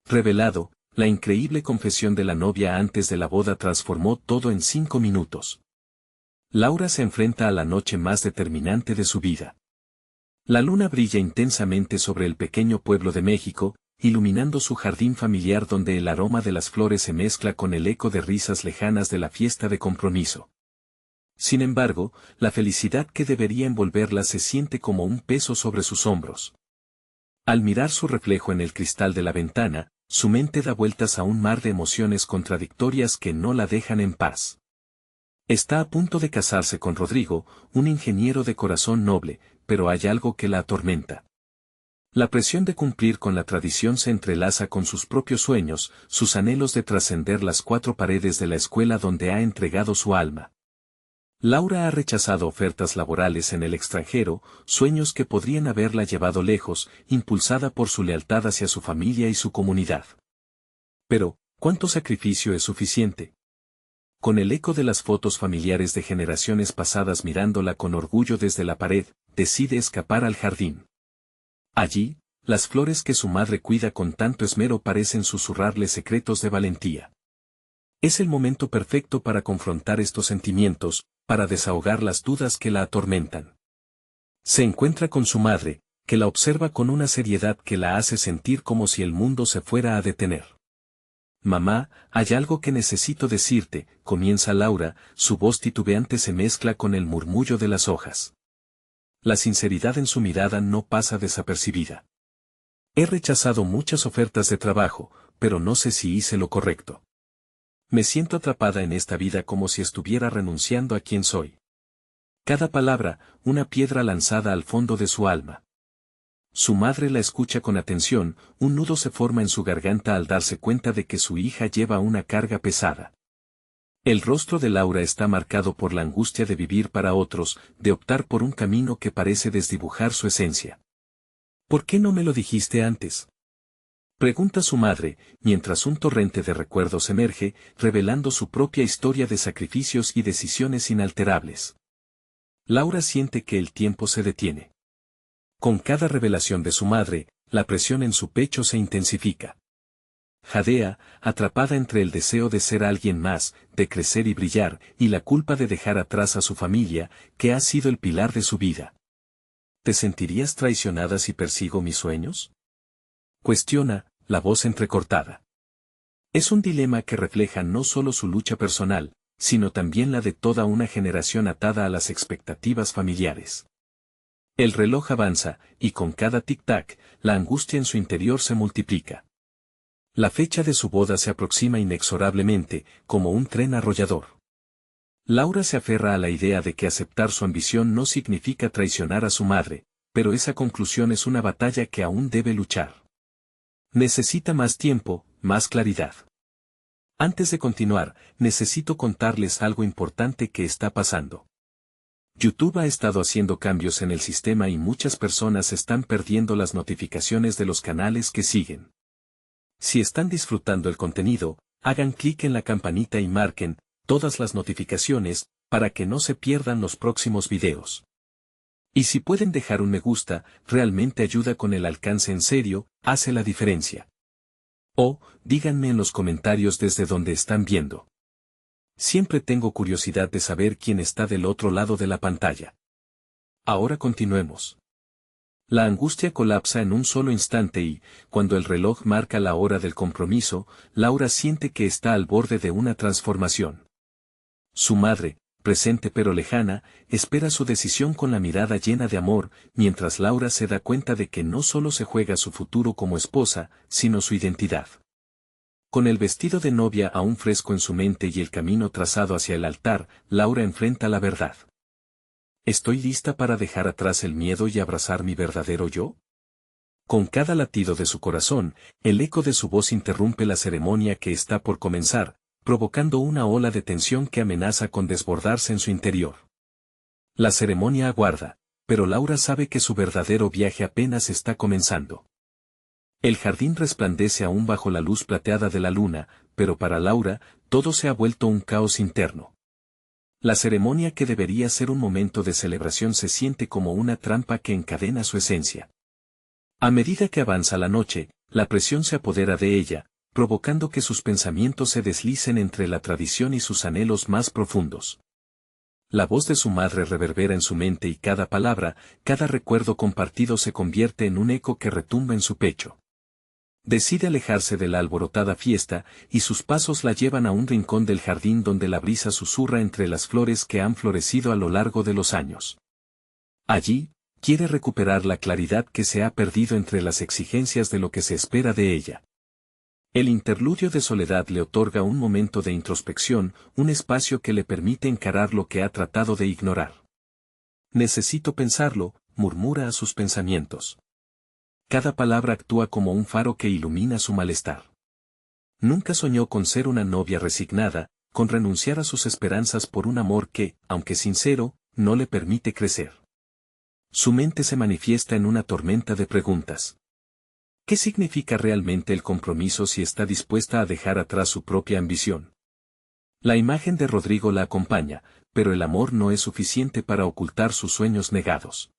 Revelado, la increíble confesión de la novia antes de la boda transformó todo en 5 minutos. Laura se enfrenta a la noche más determinante de su vida. La luna brilla intensamente sobre el pequeño pueblo de México, iluminando su jardín familiar donde el aroma de las flores se mezcla con el eco de risas lejanas de la fiesta de compromiso. Sin embargo, la felicidad que debería envolverla se siente como un peso sobre sus hombros. Al mirar su reflejo en el cristal de la ventana, su mente da vueltas a un mar de emociones contradictorias que no la dejan en paz. Está a punto de casarse con Rodrigo, un ingeniero de corazón noble, pero hay algo que la atormenta. La presión de cumplir con la tradición se entrelaza con sus propios sueños, sus anhelos de trascender las 4 paredes de la escuela donde ha entregado su alma. Laura ha rechazado ofertas laborales en el extranjero, sueños que podrían haberla llevado lejos, impulsada por su lealtad hacia su familia y su comunidad. Pero, ¿cuánto sacrificio es suficiente? Con el eco de las fotos familiares de generaciones pasadas mirándola con orgullo desde la pared, decide escapar al jardín. Allí, las flores que su madre cuida con tanto esmero parecen susurrarle secretos de valentía. Es el momento perfecto para confrontar estos sentimientos, para desahogar las dudas que la atormentan. Se encuentra con su madre, que la observa con una seriedad que la hace sentir como si el mundo se fuera a detener. «Mamá, hay algo que necesito decirte», comienza Laura, su voz titubeante se mezcla con el murmullo de las hojas. La sinceridad en su mirada no pasa desapercibida. He rechazado muchas ofertas de trabajo, pero no sé si hice lo correcto. Me siento atrapada en esta vida como si estuviera renunciando a quien soy. Cada palabra, una piedra lanzada al fondo de su alma. Su madre la escucha con atención, un nudo se forma en su garganta al darse cuenta de que su hija lleva una carga pesada. El rostro de Laura está marcado por la angustia de vivir para otros, de optar por un camino que parece desdibujar su esencia. ¿Por qué no me lo dijiste antes?, pregunta su madre, mientras un torrente de recuerdos emerge, revelando su propia historia de sacrificios y decisiones inalterables. Laura siente que el tiempo se detiene. Con cada revelación de su madre, la presión en su pecho se intensifica. Jadea, atrapada entre el deseo de ser alguien más, de crecer y brillar, y la culpa de dejar atrás a su familia, que ha sido el pilar de su vida. ¿Te sentirías traicionada si persigo mis sueños?, cuestiona, la voz entrecortada. Es un dilema que refleja no solo su lucha personal, sino también la de toda una generación atada a las expectativas familiares. El reloj avanza, y con cada tic-tac, la angustia en su interior se multiplica. La fecha de su boda se aproxima inexorablemente, como un tren arrollador. Laura se aferra a la idea de que aceptar su ambición no significa traicionar a su madre, pero esa conclusión es una batalla que aún debe luchar. Necesita más tiempo, más claridad. Antes de continuar, necesito contarles algo importante que está pasando. YouTube ha estado haciendo cambios en el sistema y muchas personas están perdiendo las notificaciones de los canales que siguen. Si están disfrutando el contenido, hagan clic en la campanita y marquen todas las notificaciones para que no se pierdan los próximos videos. Y si pueden dejar un me gusta, realmente ayuda con el alcance en serio, hace la diferencia. O, díganme en los comentarios desde donde están viendo. Siempre tengo curiosidad de saber quién está del otro lado de la pantalla. Ahora continuemos. La angustia colapsa en un solo instante y, cuando el reloj marca la hora del compromiso, Laura siente que está al borde de una transformación. Su madre, presente pero lejana, espera su decisión con la mirada llena de amor, mientras Laura se da cuenta de que no solo se juega su futuro como esposa, sino su identidad. Con el vestido de novia aún fresco en su mente y el camino trazado hacia el altar, Laura enfrenta la verdad. ¿Estoy lista para dejar atrás el miedo y abrazar mi verdadero yo? Con cada latido de su corazón, el eco de su voz interrumpe la ceremonia que está por comenzar, provocando una ola de tensión que amenaza con desbordarse en su interior. La ceremonia aguarda, pero Laura sabe que su verdadero viaje apenas está comenzando. El jardín resplandece aún bajo la luz plateada de la luna, pero para Laura, todo se ha vuelto un caos interno. La ceremonia que debería ser un momento de celebración se siente como una trampa que encadena su esencia. A medida que avanza la noche, la presión se apodera de ella, provocando que sus pensamientos se deslicen entre la tradición y sus anhelos más profundos. La voz de su madre reverbera en su mente y cada palabra, cada recuerdo compartido se convierte en un eco que retumba en su pecho. Decide alejarse de la alborotada fiesta, y sus pasos la llevan a un rincón del jardín donde la brisa susurra entre las flores que han florecido a lo largo de los años. Allí, quiere recuperar la claridad que se ha perdido entre las exigencias de lo que se espera de ella. El interludio de soledad le otorga un momento de introspección, un espacio que le permite encarar lo que ha tratado de ignorar. Necesito pensarlo, murmura a sus pensamientos. Cada palabra actúa como un faro que ilumina su malestar. Nunca soñó con ser una novia resignada, con renunciar a sus esperanzas por un amor que, aunque sincero, no le permite crecer. Su mente se manifiesta en una tormenta de preguntas. ¿Qué significa realmente el compromiso si está dispuesta a dejar atrás su propia ambición? La imagen de Rodrigo la acompaña, pero el amor no es suficiente para ocultar sus sueños negados.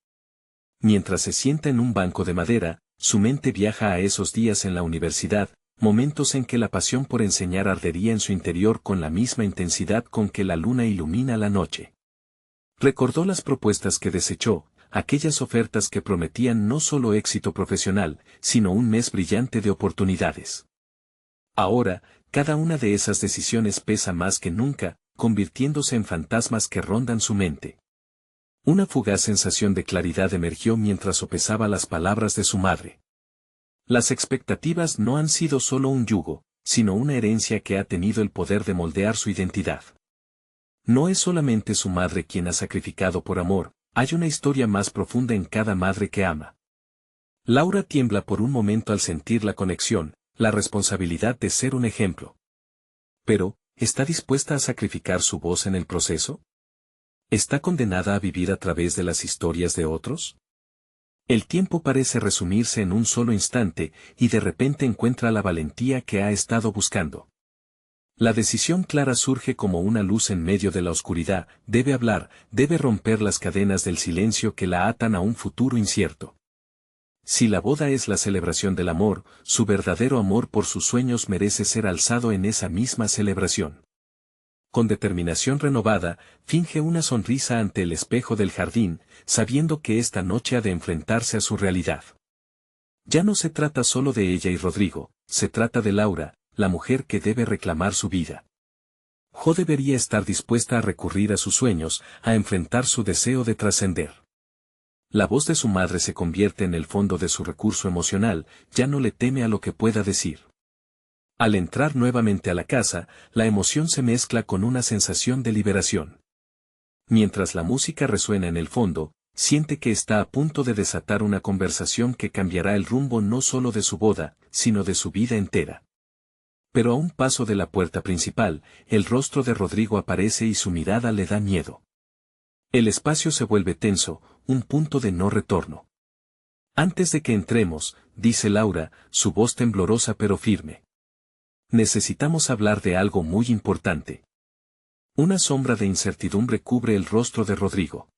Mientras se sienta en un banco de madera, su mente viaja a esos días en la universidad, momentos en que la pasión por enseñar ardería en su interior con la misma intensidad con que la luna ilumina la noche. Recordó las propuestas que desechó, aquellas ofertas que prometían no solo éxito profesional, sino un mes brillante de oportunidades. Ahora, cada una de esas decisiones pesa más que nunca, convirtiéndose en fantasmas que rondan su mente. Una fugaz sensación de claridad emergió mientras sopesaba las palabras de su madre. Las expectativas no han sido solo un yugo, sino una herencia que ha tenido el poder de moldear su identidad. No es solamente su madre quien ha sacrificado por amor, hay una historia más profunda en cada madre que ama. Laura tiembla por un momento al sentir la conexión, la responsabilidad de ser un ejemplo. Pero, ¿está dispuesta a sacrificar su voz en el proceso? ¿Está condenada a vivir a través de las historias de otros? El tiempo parece resumirse en un solo instante, y de repente encuentra la valentía que ha estado buscando. La decisión clara surge como una luz en medio de la oscuridad, debe hablar, debe romper las cadenas del silencio que la atan a un futuro incierto. Si la boda es la celebración del amor, su verdadero amor por sus sueños merece ser alzado en esa misma celebración. Con determinación renovada, finge una sonrisa ante el espejo del jardín, sabiendo que esta noche ha de enfrentarse a su realidad. Ya no se trata solo de ella y Rodrigo, se trata de Laura, la mujer que debe reclamar su vida. Jo debería estar dispuesta a recurrir a sus sueños, a enfrentar su deseo de trascender. La voz de su madre se convierte en el fondo de su recurso emocional, ya no le teme a lo que pueda decir. Al entrar nuevamente a la casa, la emoción se mezcla con una sensación de liberación. Mientras la música resuena en el fondo, siente que está a punto de desatar una conversación que cambiará el rumbo no solo de su boda, sino de su vida entera. Pero a un paso de la puerta principal, el rostro de Rodrigo aparece y su mirada le da miedo. El espacio se vuelve tenso, un punto de no retorno. Antes de que entremos, dice Laura, su voz temblorosa pero firme. Necesitamos hablar de algo muy importante. Una sombra de incertidumbre cubre el rostro de Rodrigo.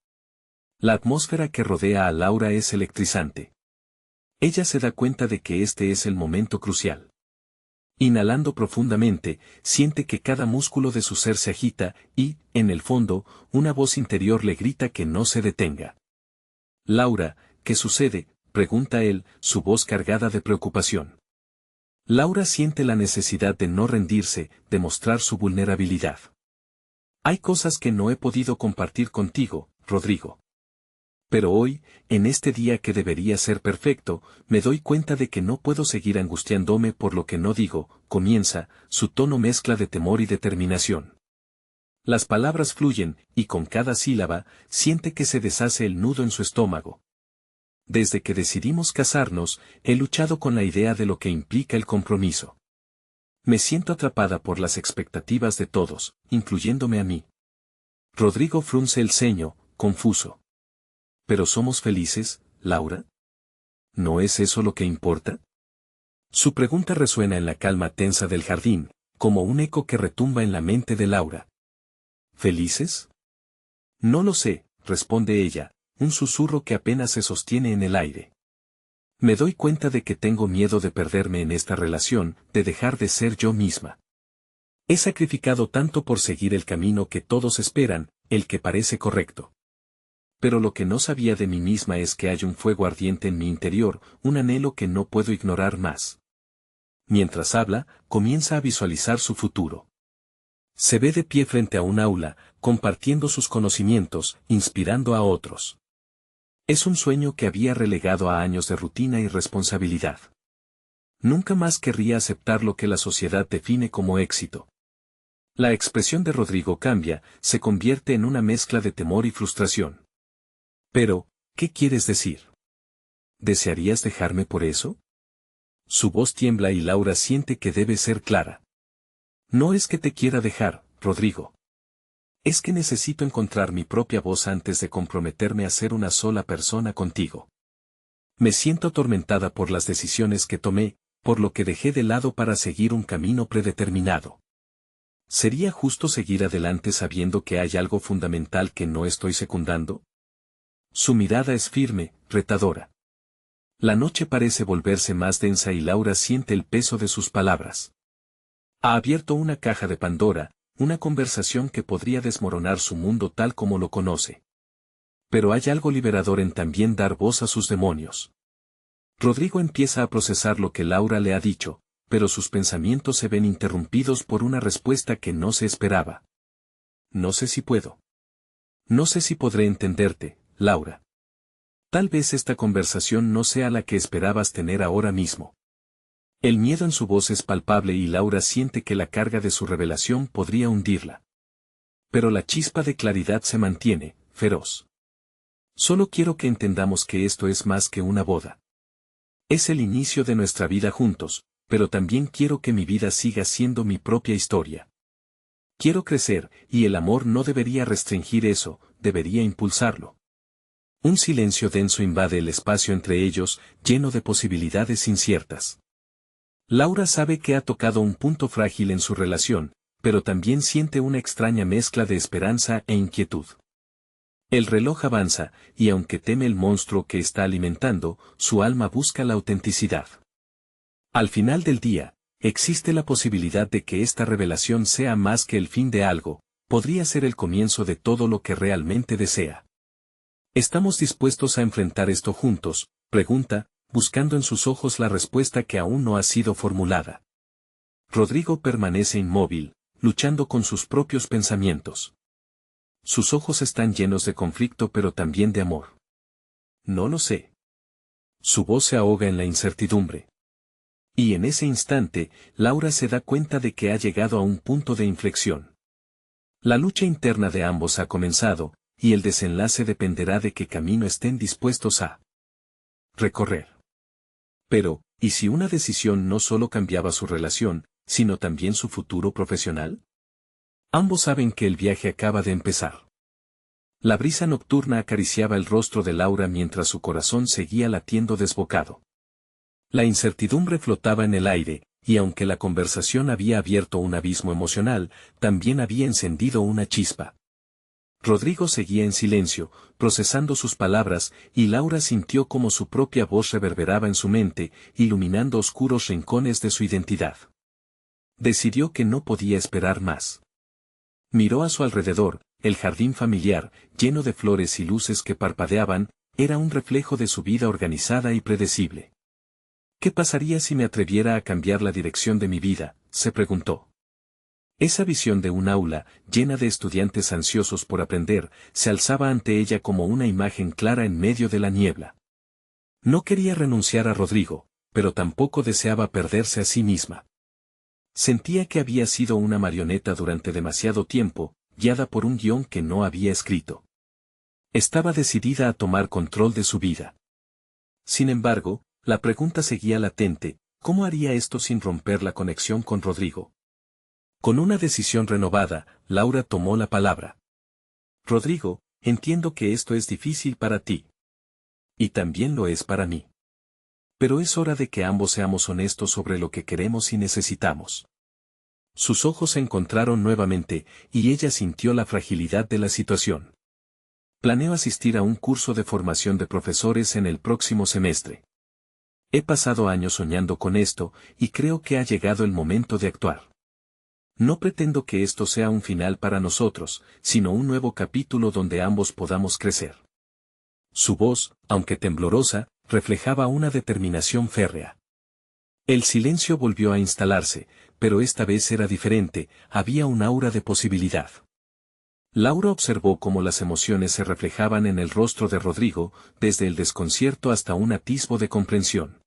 La atmósfera que rodea a Laura es electrizante. Ella se da cuenta de que este es el momento crucial. Inhalando profundamente, siente que cada músculo de su ser se agita, y, en el fondo, una voz interior le grita que no se detenga. Laura, ¿qué sucede?, pregunta él, su voz cargada de preocupación. Laura siente la necesidad de no rendirse, de mostrar su vulnerabilidad. Hay cosas que no he podido compartir contigo, Rodrigo. Pero hoy, en este día que debería ser perfecto, me doy cuenta de que no puedo seguir angustiándome por lo que no digo, comienza, su tono mezcla de temor y determinación. Las palabras fluyen, y con cada sílaba, siente que se deshace el nudo en su estómago. Desde que decidimos casarnos, he luchado con la idea de lo que implica el compromiso. Me siento atrapada por las expectativas de todos, incluyéndome a mí. Rodrigo frunce el ceño, confuso. ¿Pero somos felices, Laura? ¿No es eso lo que importa? Su pregunta resuena en la calma tensa del jardín, como un eco que retumba en la mente de Laura. ¿Felices? No lo sé, responde ella, un susurro que apenas se sostiene en el aire. Me doy cuenta de que tengo miedo de perderme en esta relación, de dejar de ser yo misma. He sacrificado tanto por seguir el camino que todos esperan, el que parece correcto. Pero lo que no sabía de mí misma es que hay un fuego ardiente en mi interior, un anhelo que no puedo ignorar más. Mientras habla, comienza a visualizar su futuro. Se ve de pie frente a un aula, compartiendo sus conocimientos, inspirando a otros. Es un sueño que había relegado a años de rutina y responsabilidad. Nunca más querría aceptar lo que la sociedad define como éxito. La expresión de Rodrigo cambia, se convierte en una mezcla de temor y frustración. Pero, ¿qué quieres decir? ¿Desearías dejarme por eso? Su voz tiembla y Laura siente que debe ser clara. No es que te quiera dejar, Rodrigo. Es que necesito encontrar mi propia voz antes de comprometerme a ser una sola persona contigo. Me siento atormentada por las decisiones que tomé, por lo que dejé de lado para seguir un camino predeterminado. ¿Sería justo seguir adelante sabiendo que hay algo fundamental que no estoy secundando? Su mirada es firme, retadora. La noche parece volverse más densa y Laura siente el peso de sus palabras. Ha abierto una caja de Pandora, una conversación que podría desmoronar su mundo tal como lo conoce. Pero hay algo liberador en también dar voz a sus demonios. Rodrigo empieza a procesar lo que Laura le ha dicho, pero sus pensamientos se ven interrumpidos por una respuesta que no se esperaba. No sé si puedo. No sé si podré entenderte, Laura. Tal vez esta conversación no sea la que esperabas tener ahora mismo. El miedo en su voz es palpable y Laura siente que la carga de su revelación podría hundirla. Pero la chispa de claridad se mantiene, feroz. Solo quiero que entendamos que esto es más que una boda. Es el inicio de nuestra vida juntos, pero también quiero que mi vida siga siendo mi propia historia. Quiero crecer, y el amor no debería restringir eso, debería impulsarlo. Un silencio denso invade el espacio entre ellos, lleno de posibilidades inciertas. Laura sabe que ha tocado un punto frágil en su relación, pero también siente una extraña mezcla de esperanza e inquietud. El reloj avanza, y aunque teme el monstruo que está alimentando, su alma busca la autenticidad. Al final del día, existe la posibilidad de que esta revelación sea más que el fin de algo, podría ser el comienzo de todo lo que realmente desea. ¿Estamos dispuestos a enfrentar esto juntos?, pregunta, buscando en sus ojos la respuesta que aún no ha sido formulada. Rodrigo permanece inmóvil, luchando con sus propios pensamientos. Sus ojos están llenos de conflicto pero también de amor. No lo sé. Su voz se ahoga en la incertidumbre. Y en ese instante, Laura se da cuenta de que ha llegado a un punto de inflexión. La lucha interna de ambos ha comenzado, y el desenlace dependerá de qué camino estén dispuestos a recorrer. Pero, ¿y si una decisión no solo cambiaba su relación, sino también su futuro profesional? Ambos saben que el viaje acaba de empezar. La brisa nocturna acariciaba el rostro de Laura mientras su corazón seguía latiendo desbocado. La incertidumbre flotaba en el aire, y aunque la conversación había abierto un abismo emocional, también había encendido una chispa. Rodrigo seguía en silencio, procesando sus palabras, y Laura sintió como su propia voz reverberaba en su mente, iluminando oscuros rincones de su identidad. Decidió que no podía esperar más. Miró a su alrededor, el jardín familiar, lleno de flores y luces que parpadeaban, era un reflejo de su vida organizada y predecible. ¿Qué pasaría si me atreviera a cambiar la dirección de mi vida?, se preguntó. Esa visión de un aula, llena de estudiantes ansiosos por aprender, se alzaba ante ella como una imagen clara en medio de la niebla. No quería renunciar a Rodrigo, pero tampoco deseaba perderse a sí misma. Sentía que había sido una marioneta durante demasiado tiempo, guiada por un guión que no había escrito. Estaba decidida a tomar control de su vida. Sin embargo, la pregunta seguía latente, ¿cómo haría esto sin romper la conexión con Rodrigo? Con una decisión renovada, Laura tomó la palabra. Rodrigo, entiendo que esto es difícil para ti. Y también lo es para mí. Pero es hora de que ambos seamos honestos sobre lo que queremos y necesitamos. Sus ojos se encontraron nuevamente, y ella sintió la fragilidad de la situación. Planeo asistir a un curso de formación de profesores en el próximo semestre. He pasado años soñando con esto, y creo que ha llegado el momento de actuar. No pretendo que esto sea un final para nosotros, sino un nuevo capítulo donde ambos podamos crecer. Su voz, aunque temblorosa, reflejaba una determinación férrea. El silencio volvió a instalarse, pero esta vez era diferente, había un aura de posibilidad. Laura observó cómo las emociones se reflejaban en el rostro de Rodrigo, desde el desconcierto hasta un atisbo de comprensión.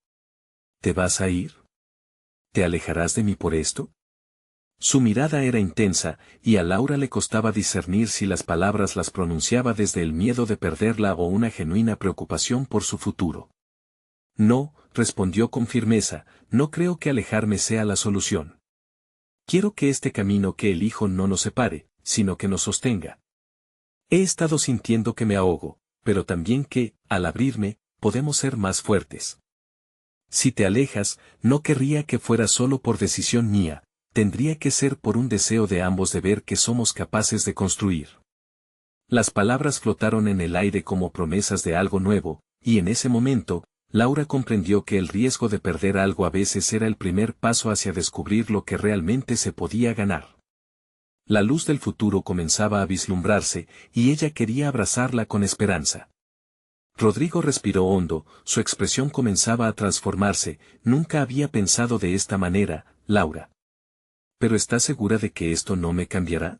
¿Te vas a ir? ¿Te alejarás de mí por esto? Su mirada era intensa, y a Laura le costaba discernir si las palabras las pronunciaba desde el miedo de perderla o una genuina preocupación por su futuro. No, respondió con firmeza, no creo que alejarme sea la solución. Quiero que este camino que elijo no nos separe, sino que nos sostenga. He estado sintiendo que me ahogo, pero también que, al abrirme, podemos ser más fuertes. Si te alejas, no querría que fuera solo por decisión mía, tendría que ser por un deseo de ambos de ver que somos capaces de construir. Las palabras flotaron en el aire como promesas de algo nuevo, y en ese momento, Laura comprendió que el riesgo de perder algo a veces era el primer paso hacia descubrir lo que realmente se podía ganar. La luz del futuro comenzaba a vislumbrarse, y ella quería abrazarla con esperanza. Rodrigo respiró hondo, su expresión comenzaba a transformarse, nunca había pensado de esta manera, Laura. ¿Pero estás segura de que esto no me cambiará?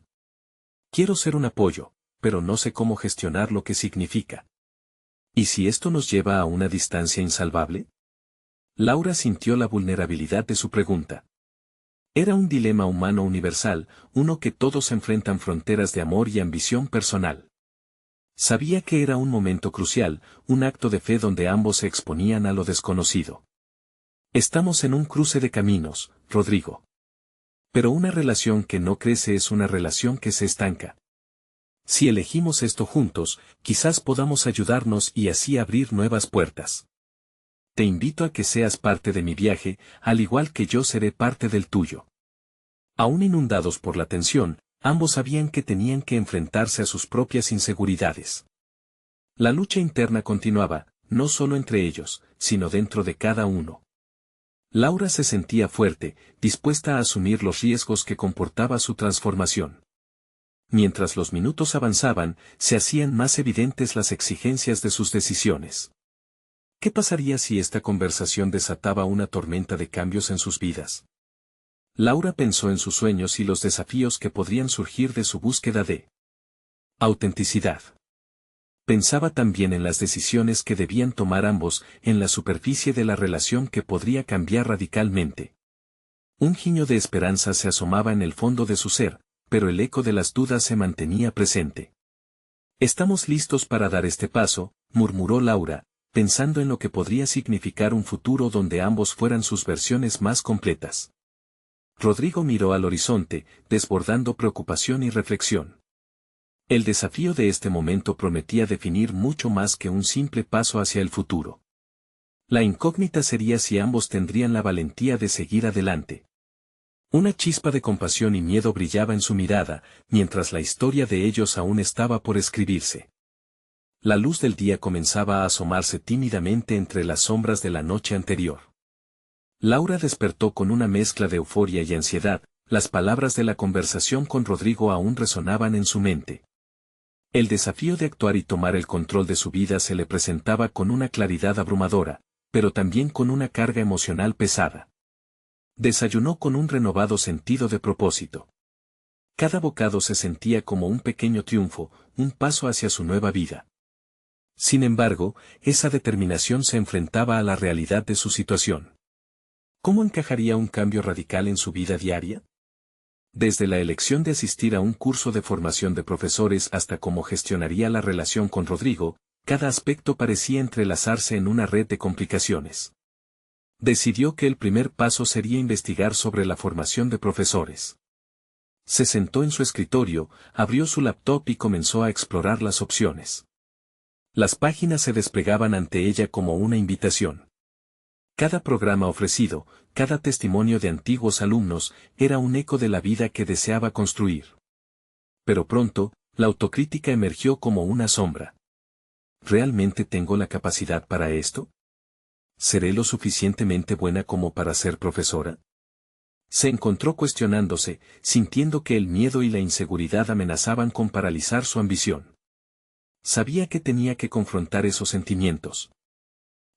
Quiero ser un apoyo, pero no sé cómo gestionar lo que significa. ¿Y si esto nos lleva a una distancia insalvable? Laura sintió la vulnerabilidad de su pregunta. Era un dilema humano universal, uno que todos enfrentan fronteras de amor y ambición personal. Sabía que era un momento crucial, un acto de fe donde ambos se exponían a lo desconocido. Estamos en un cruce de caminos, Rodrigo. Pero una relación que no crece es una relación que se estanca. Si elegimos esto juntos, quizás podamos ayudarnos y así abrir nuevas puertas. Te invito a que seas parte de mi viaje, al igual que yo seré parte del tuyo. Aún inundados por la tensión, ambos sabían que tenían que enfrentarse a sus propias inseguridades. La lucha interna continuaba, no solo entre ellos, sino dentro de cada uno. Laura se sentía fuerte, dispuesta a asumir los riesgos que comportaba su transformación. Mientras los minutos avanzaban, se hacían más evidentes las exigencias de sus decisiones. ¿Qué pasaría si esta conversación desataba una tormenta de cambios en sus vidas? Laura pensó en sus sueños y los desafíos que podrían surgir de su búsqueda de autenticidad. Pensaba también en las decisiones que debían tomar ambos, en la superficie de la relación que podría cambiar radicalmente. Un guiño de esperanza se asomaba en el fondo de su ser, pero el eco de las dudas se mantenía presente. Estamos listos para dar este paso, murmuró Laura, pensando en lo que podría significar un futuro donde ambos fueran sus versiones más completas. Rodrigo miró al horizonte, desbordando preocupación y reflexión. El desafío de este momento prometía definir mucho más que un simple paso hacia el futuro. La incógnita sería si ambos tendrían la valentía de seguir adelante. Una chispa de compasión y miedo brillaba en su mirada, mientras la historia de ellos aún estaba por escribirse. La luz del día comenzaba a asomarse tímidamente entre las sombras de la noche anterior. Laura despertó con una mezcla de euforia y ansiedad, las palabras de la conversación con Rodrigo aún resonaban en su mente. El desafío de actuar y tomar el control de su vida se le presentaba con una claridad abrumadora, pero también con una carga emocional pesada. Desayunó con un renovado sentido de propósito. Cada bocado se sentía como un pequeño triunfo, un paso hacia su nueva vida. Sin embargo, esa determinación se enfrentaba a la realidad de su situación. ¿Cómo encajaría un cambio radical en su vida diaria? Desde la elección de asistir a un curso de formación de profesores hasta cómo gestionaría la relación con Rodrigo, cada aspecto parecía entrelazarse en una red de complicaciones. Decidió que el primer paso sería investigar sobre la formación de profesores. Se sentó en su escritorio, abrió su laptop y comenzó a explorar las opciones. Las páginas se desplegaban ante ella como una invitación. Cada programa ofrecido, cada testimonio de antiguos alumnos, era un eco de la vida que deseaba construir. Pero pronto, la autocrítica emergió como una sombra. ¿Realmente tengo la capacidad para esto? ¿seré lo suficientemente buena como para ser profesora? Se encontró cuestionándose, sintiendo que el miedo y la inseguridad amenazaban con paralizar su ambición. Sabía que tenía que confrontar esos sentimientos.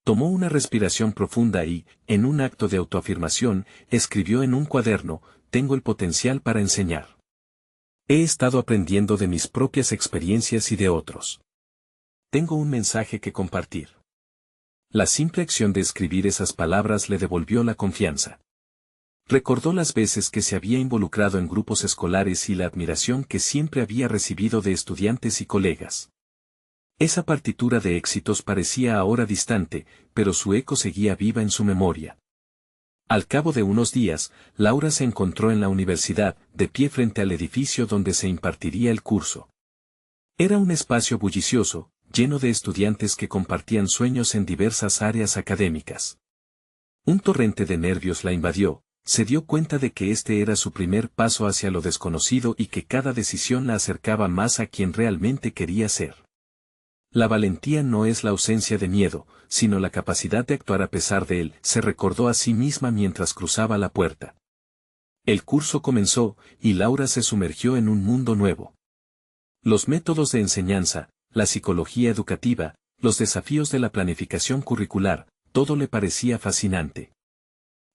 Tomó una respiración profunda y, en un acto de autoafirmación, escribió en un cuaderno: tengo el potencial para enseñar. He estado aprendiendo de mis propias experiencias y de otros. Tengo un mensaje que compartir. La simple acción de escribir esas palabras le devolvió la confianza. Recordó las veces que se había involucrado en grupos escolares y la admiración que siempre había recibido de estudiantes y colegas. Esa partitura de éxitos parecía ahora distante, pero su eco seguía viva en su memoria. Al cabo de unos días, Laura se encontró en la universidad, de pie frente al edificio donde se impartiría el curso. Era un espacio bullicioso, lleno de estudiantes que compartían sueños en diversas áreas académicas. Un torrente de nervios la invadió. Se dio cuenta de que este era su primer paso hacia lo desconocido y que cada decisión la acercaba más a quien realmente quería ser. La valentía no es la ausencia de miedo, sino la capacidad de actuar a pesar de él, se recordó a sí misma mientras cruzaba la puerta. El curso comenzó, y Laura se sumergió en un mundo nuevo. Los métodos de enseñanza, la psicología educativa, los desafíos de la planificación curricular, todo le parecía fascinante.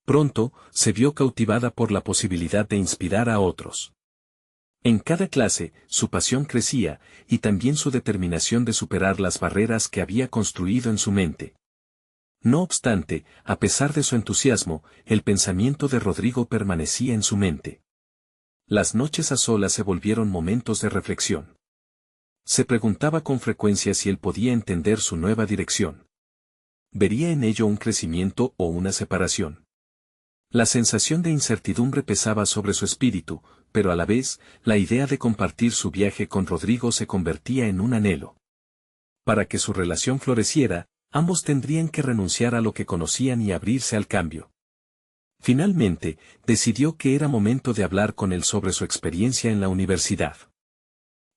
Pronto, se vio cautivada por la posibilidad de inspirar a otros. En cada clase, su pasión crecía, y también su determinación de superar las barreras que había construido en su mente. No obstante, a pesar de su entusiasmo, el pensamiento de Rodrigo permanecía en su mente. Las noches a solas se volvieron momentos de reflexión. Se preguntaba con frecuencia si él podía entender su nueva dirección. ¿Vería en ello un crecimiento o una separación? La sensación de incertidumbre pesaba sobre su espíritu, pero a la vez, la idea de compartir su viaje con Rodrigo se convertía en un anhelo. Para que su relación floreciera, ambos tendrían que renunciar a lo que conocían y abrirse al cambio. Finalmente, decidió que era momento de hablar con él sobre su experiencia en la universidad.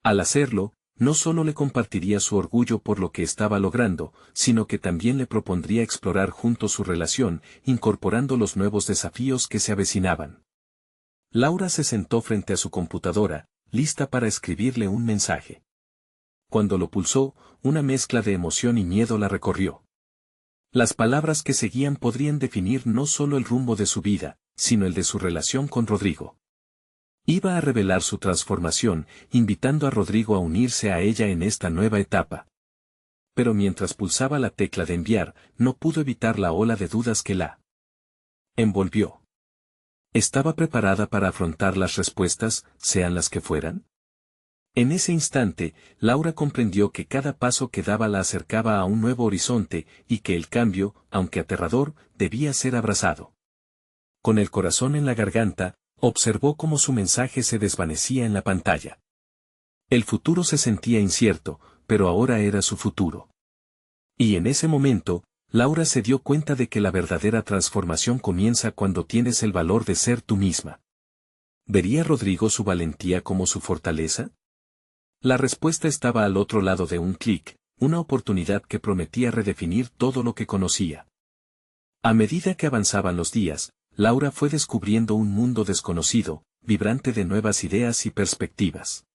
Al hacerlo, no solo le compartiría su orgullo por lo que estaba logrando, sino que también le propondría explorar juntos su relación, incorporando los nuevos desafíos que se avecinaban. Laura se sentó frente a su computadora, lista para escribirle un mensaje. Cuando lo pulsó, una mezcla de emoción y miedo la recorrió. Las palabras que seguían podrían definir no solo el rumbo de su vida, sino el de su relación con Rodrigo. Iba a revelar su transformación, invitando a Rodrigo a unirse a ella en esta nueva etapa. Pero mientras pulsaba la tecla de enviar, no pudo evitar la ola de dudas que la envolvió. ¿Estaba preparada para afrontar las respuestas, sean las que fueran? En ese instante, Laura comprendió que cada paso que daba la acercaba a un nuevo horizonte, y que el cambio, aunque aterrador, debía ser abrazado. Con el corazón en la garganta, observó cómo su mensaje se desvanecía en la pantalla. El futuro se sentía incierto, pero ahora era su futuro. Y en ese momento, Laura se dio cuenta de que la verdadera transformación comienza cuando tienes el valor de ser tú misma. ¿Vería Rodrigo su valentía como su fortaleza? La respuesta estaba al otro lado de un clic, una oportunidad que prometía redefinir todo lo que conocía. A medida que avanzaban los días, Laura fue descubriendo un mundo desconocido, vibrante de nuevas ideas y perspectivas.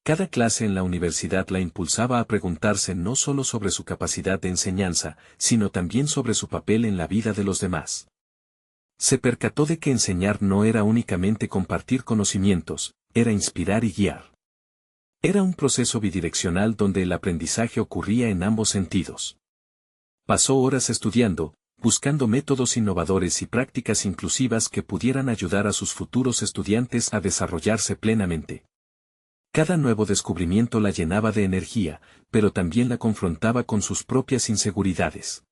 Cada clase en la universidad la impulsaba a preguntarse no solo sobre su capacidad de enseñanza, sino también sobre su papel en la vida de los demás. Se percató de que enseñar no era únicamente compartir conocimientos, era inspirar y guiar. Era un proceso bidireccional donde el aprendizaje ocurría en ambos sentidos. Pasó horas estudiando, buscando métodos innovadores y prácticas inclusivas que pudieran ayudar a sus futuros estudiantes a desarrollarse plenamente. Cada nuevo descubrimiento la llenaba de energía, pero también la confrontaba con sus propias inseguridades.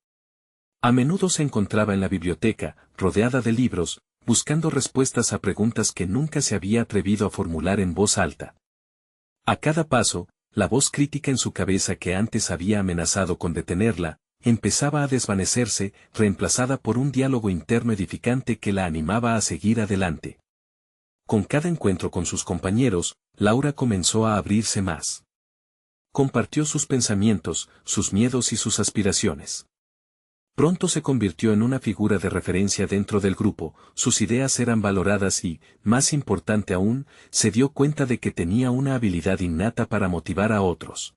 A menudo se encontraba en la biblioteca, rodeada de libros, buscando respuestas a preguntas que nunca se había atrevido a formular en voz alta. A cada paso, la voz crítica en su cabeza que antes había amenazado con detenerla, empezaba a desvanecerse, reemplazada por un diálogo interno edificante que la animaba a seguir adelante. Con cada encuentro con sus compañeros, Laura comenzó a abrirse más. Compartió sus pensamientos, sus miedos y sus aspiraciones. Pronto se convirtió en una figura de referencia dentro del grupo, sus ideas eran valoradas y, más importante aún, se dio cuenta de que tenía una habilidad innata para motivar a otros.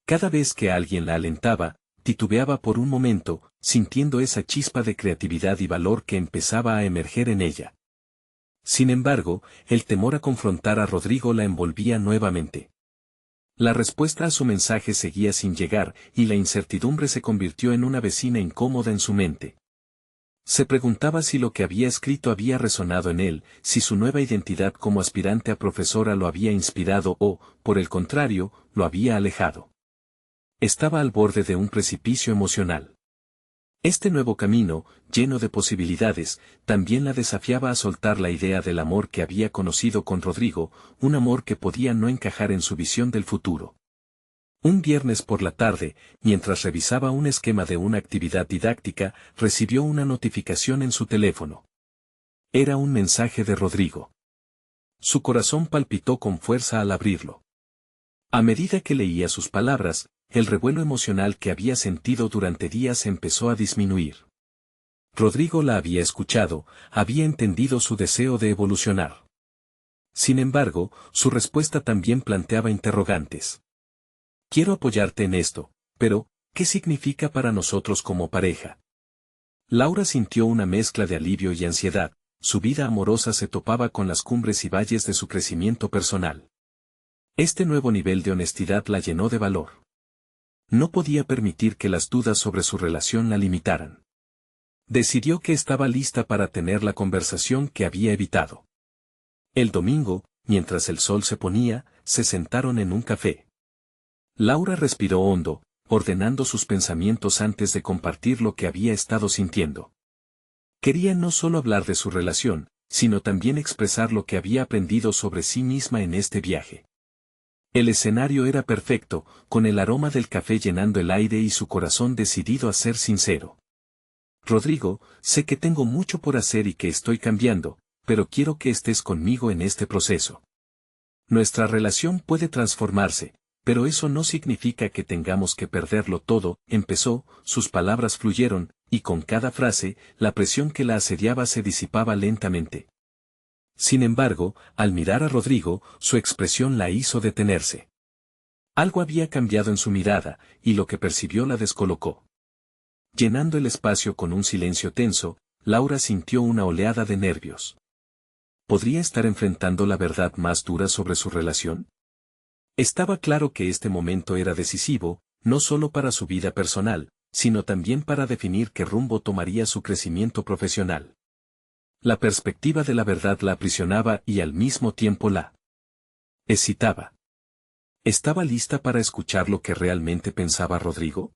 Cada vez que alguien la alentaba, titubeaba por un momento, sintiendo esa chispa de creatividad y valor que empezaba a emerger en ella. Sin embargo, el temor a confrontar a Rodrigo la envolvía nuevamente. La respuesta a su mensaje seguía sin llegar, y la incertidumbre se convirtió en una vecina incómoda en su mente. Se preguntaba si lo que había escrito había resonado en él, si su nueva identidad como aspirante a profesora lo había inspirado o, por el contrario, lo había alejado. Estaba al borde de un precipicio emocional. Este nuevo camino, lleno de posibilidades, también la desafiaba a soltar la idea del amor que había conocido con Rodrigo, un amor que podía no encajar en su visión del futuro. Un viernes por la tarde, mientras revisaba un esquema de una actividad didáctica, recibió una notificación en su teléfono. Era un mensaje de Rodrigo. Su corazón palpitó con fuerza al abrirlo. A medida que leía sus palabras, el revuelo emocional que había sentido durante días empezó a disminuir. Rodrigo la había escuchado, había entendido su deseo de evolucionar. Sin embargo, su respuesta también planteaba interrogantes. Quiero apoyarte en esto, pero, ¿qué significa para nosotros como pareja? Laura sintió una mezcla de alivio y ansiedad, su vida amorosa se topaba con las cumbres y valles de su crecimiento personal. Este nuevo nivel de honestidad la llenó de valor. No podía permitir que las dudas sobre su relación la limitaran. Decidió que estaba lista para tener la conversación que había evitado. El domingo, mientras el sol se ponía, se sentaron en un café. Laura respiró hondo, ordenando sus pensamientos antes de compartir lo que había estado sintiendo. Quería no solo hablar de su relación, sino también expresar lo que había aprendido sobre sí misma en este viaje. El escenario era perfecto, con el aroma del café llenando el aire y su corazón decidido a ser sincero. Rodrigo, sé que tengo mucho por hacer y que estoy cambiando, pero quiero que estés conmigo en este proceso. Nuestra relación puede transformarse, pero eso no significa que tengamos que perderlo todo, empezó, sus palabras fluyeron, y con cada frase, la presión que la asediaba se disipaba lentamente. Sin embargo, al mirar a Rodrigo, su expresión la hizo detenerse. Algo había cambiado en su mirada, y lo que percibió la descolocó. Llenando el espacio con un silencio tenso, Laura sintió una oleada de nervios. ¿Podría estar enfrentando la verdad más dura sobre su relación? Estaba claro que este momento era decisivo, no solo para su vida personal, sino también para definir qué rumbo tomaría su crecimiento profesional. La perspectiva de la verdad la aprisionaba y al mismo tiempo la excitaba. ¿Estaba lista para escuchar lo que realmente pensaba Rodrigo?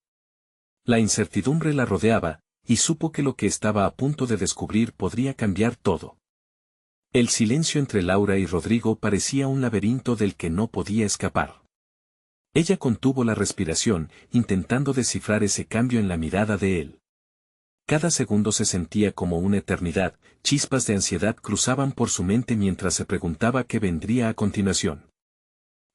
La incertidumbre la rodeaba, y supo que lo que estaba a punto de descubrir podría cambiar todo. El silencio entre Laura y Rodrigo parecía un laberinto del que no podía escapar. Ella contuvo la respiración, intentando descifrar ese cambio en la mirada de él. Cada segundo se sentía como una eternidad, chispas de ansiedad cruzaban por su mente mientras se preguntaba qué vendría a continuación.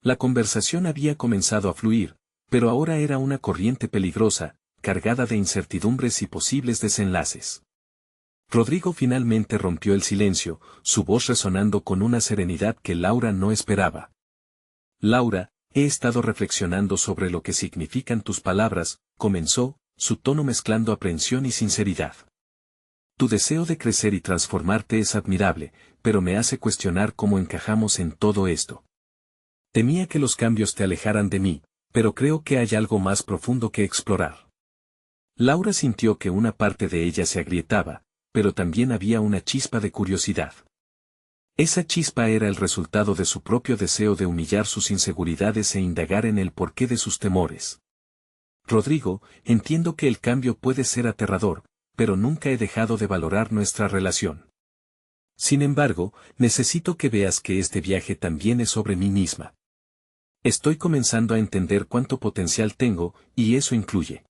La conversación había comenzado a fluir, pero ahora era una corriente peligrosa, cargada de incertidumbres y posibles desenlaces. Rodrigo finalmente rompió el silencio, su voz resonando con una serenidad que Laura no esperaba. Laura, he estado reflexionando sobre lo que significan tus palabras, comenzó, su tono mezclando aprensión y sinceridad. Tu deseo de crecer y transformarte es admirable, pero me hace cuestionar cómo encajamos en todo esto. Temía que los cambios te alejaran de mí, pero creo que hay algo más profundo que explorar. Laura sintió que una parte de ella se agrietaba, pero también había una chispa de curiosidad. Esa chispa era el resultado de su propio deseo de humillar sus inseguridades e indagar en el porqué de sus temores. Rodrigo, entiendo que el cambio puede ser aterrador, pero nunca he dejado de valorar nuestra relación. Sin embargo, necesito que veas que este viaje también es sobre mí misma. Estoy comenzando a entender cuánto potencial tengo, y eso incluye.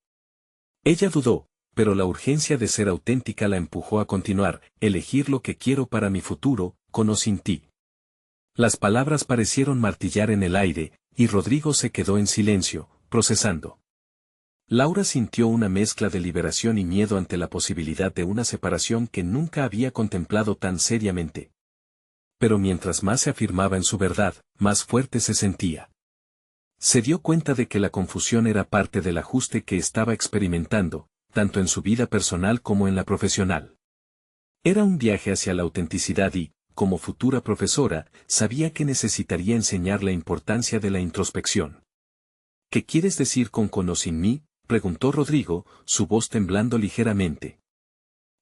Ella dudó, pero la urgencia de ser auténtica la empujó a continuar, elegir lo que quiero para mi futuro, con o sin ti. Las palabras parecieron martillar en el aire, y Rodrigo se quedó en silencio, procesando. Laura sintió una mezcla de liberación y miedo ante la posibilidad de una separación que nunca había contemplado tan seriamente. Pero mientras más se afirmaba en su verdad, más fuerte se sentía. Se dio cuenta de que la confusión era parte del ajuste que estaba experimentando, tanto en su vida personal como en la profesional. Era un viaje hacia la autenticidad y, como futura profesora, sabía que necesitaría enseñar la importancia de la introspección. ¿Qué quieres decir con sin mí?, preguntó Rodrigo, su voz temblando ligeramente.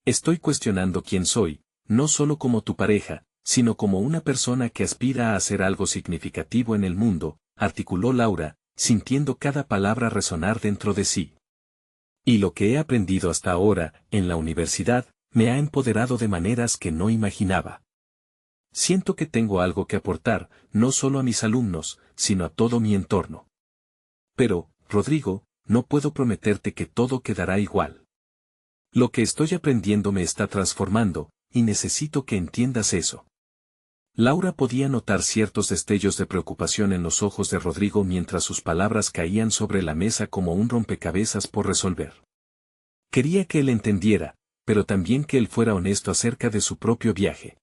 Estoy cuestionando quién soy, no solo como tu pareja, sino como una persona que aspira a hacer algo significativo en el mundo, articuló Laura, sintiendo cada palabra resonar dentro de sí. Y lo que he aprendido hasta ahora, en la universidad, me ha empoderado de maneras que no imaginaba. Siento que tengo algo que aportar, no solo a mis alumnos, sino a todo mi entorno. Pero, Rodrigo, no puedo prometerte que todo quedará igual. Lo que estoy aprendiendo me está transformando, y necesito que entiendas eso. Laura podía notar ciertos destellos de preocupación en los ojos de Rodrigo mientras sus palabras caían sobre la mesa como un rompecabezas por resolver. Quería que él entendiera, pero también que él fuera honesto acerca de su propio viaje.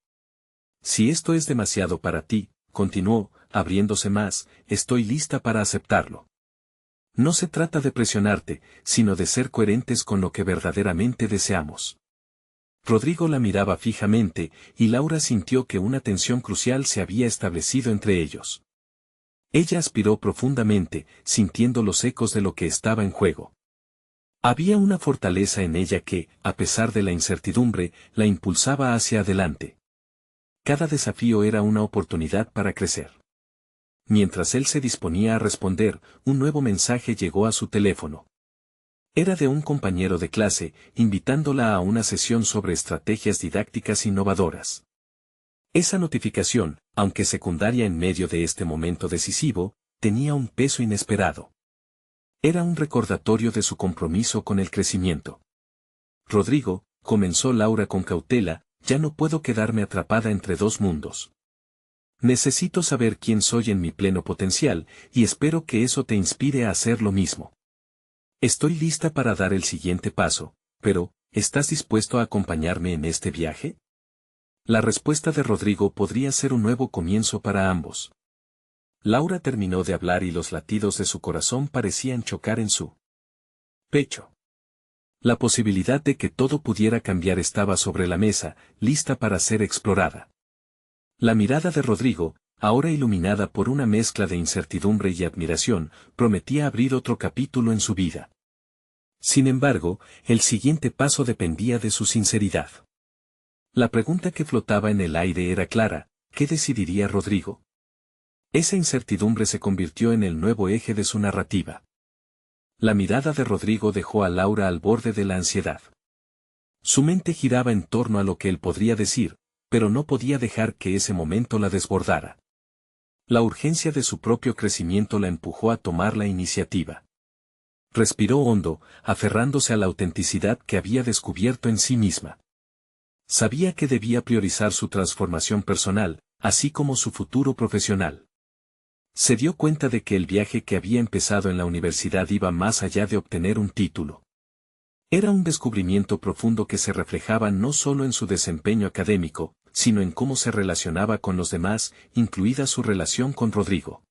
Si esto es demasiado para ti, continuó, abriéndose más, estoy lista para aceptarlo. No se trata de presionarte, sino de ser coherentes con lo que verdaderamente deseamos. Rodrigo la miraba fijamente, y Laura sintió que una tensión crucial se había establecido entre ellos. Ella aspiró profundamente, sintiendo los ecos de lo que estaba en juego. Había una fortaleza en ella que, a pesar de la incertidumbre, la impulsaba hacia adelante. Cada desafío era una oportunidad para crecer. Mientras él se disponía a responder, un nuevo mensaje llegó a su teléfono. Era de un compañero de clase, invitándola a una sesión sobre estrategias didácticas innovadoras. Esa notificación, aunque secundaria en medio de este momento decisivo, tenía un peso inesperado. Era un recordatorio de su compromiso con el crecimiento. Rodrigo, comenzó Laura con cautela, ya no puedo quedarme atrapada entre dos mundos. Necesito saber quién soy en mi pleno potencial, y espero que eso te inspire a hacer lo mismo. Estoy lista para dar el siguiente paso, pero, ¿estás dispuesto a acompañarme en este viaje? La respuesta de Rodrigo podría ser un nuevo comienzo para ambos. Laura terminó de hablar y los latidos de su corazón parecían chocar en su pecho. La posibilidad de que todo pudiera cambiar estaba sobre la mesa, lista para ser explorada. La mirada de Rodrigo, ahora iluminada por una mezcla de incertidumbre y admiración, prometía abrir otro capítulo en su vida. Sin embargo, el siguiente paso dependía de su sinceridad. La pregunta que flotaba en el aire era clara: ¿qué decidiría Rodrigo? Esa incertidumbre se convirtió en el nuevo eje de su narrativa. La mirada de Rodrigo dejó a Laura al borde de la ansiedad. Su mente giraba en torno a lo que él podría decir, pero no podía dejar que ese momento la desbordara. La urgencia de su propio crecimiento la empujó a tomar la iniciativa. Respiró hondo, aferrándose a la autenticidad que había descubierto en sí misma. Sabía que debía priorizar su transformación personal, así como su futuro profesional. Se dio cuenta de que el viaje que había empezado en la universidad iba más allá de obtener un título. Era un descubrimiento profundo que se reflejaba no solo en su desempeño académico, sino en cómo se relacionaba con los demás, incluida su relación con Rodrigo.